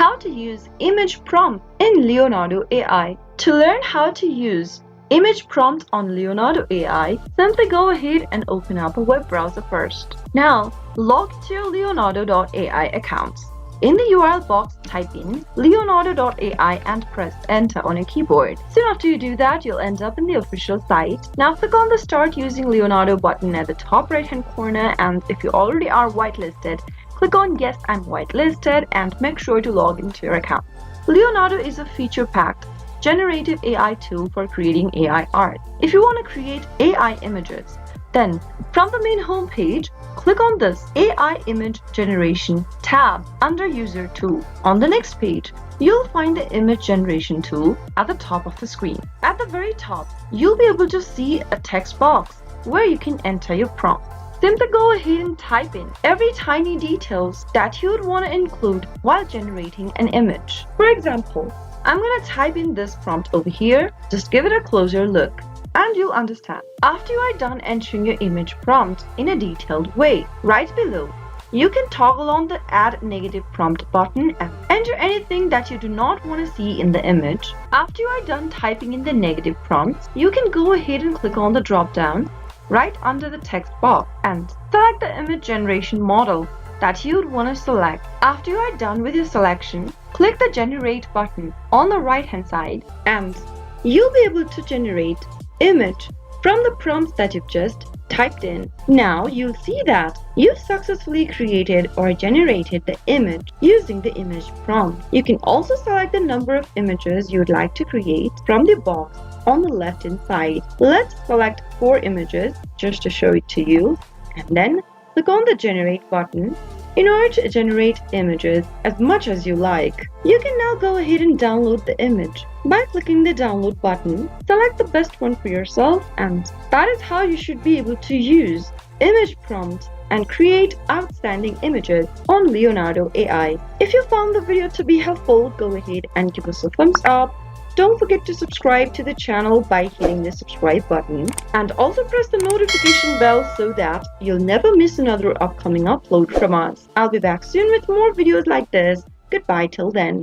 how to use image prompt in Leonardo AI. To learn how to use image prompt on Leonardo AI, simply go ahead and open up a web browser first. Now, log to your Leonardo.ai account. In the URL box, type in Leonardo.ai and press enter on your keyboard. Soon after you do that, you'll end up in the official site. Now click on the Start Using Leonardo button at the top right hand corner, and if you already are whitelisted, click on Yes, I'm whitelisted and make sure to log into your account. Leonardo is a feature-packed generative AI tool for creating AI art. If you want to create AI images, then from the main home page, click on this AI Image Generation tab under User Tool. On the next page, you'll find the Image Generation tool at the top of the screen. At the very top, you'll be able to see a text box where you can enter your prompt. Simply go ahead and type in every tiny details that you would want to include while generating an image. For example, I'm going to type in this prompt over here. Just give it a closer look and you'll understand. After you are done entering your image prompt in a detailed way, right below, you can toggle on the Add Negative Prompt button and enter anything that you do not want to see in the image. After you are done typing in the negative prompts, you can go ahead and click on the drop-down right under the text box and select the image generation model that you would want to select. After you are done with your selection, click the Generate button on the right-hand side and you'll be able to generate image from the prompts that you've just typed in. Now you'll see that you've successfully created or generated the image using the image prompt. You can also select the number of images you'd like to create from the box on the left hand side. Let's select 4 images just to show it to you, and then click on the Generate button in order to generate images as much as you like. You can now go ahead and download the image. By clicking the download button, select the best one for yourself, and that is how you should be able to use image prompt and create outstanding images on Leonardo AI. If you found the video to be helpful, go ahead and give us a thumbs up. Don't forget to subscribe to the channel by hitting the subscribe button and also press the notification bell so that you'll never miss another upcoming upload from us. I'll be back soon with more videos like this. Goodbye till then.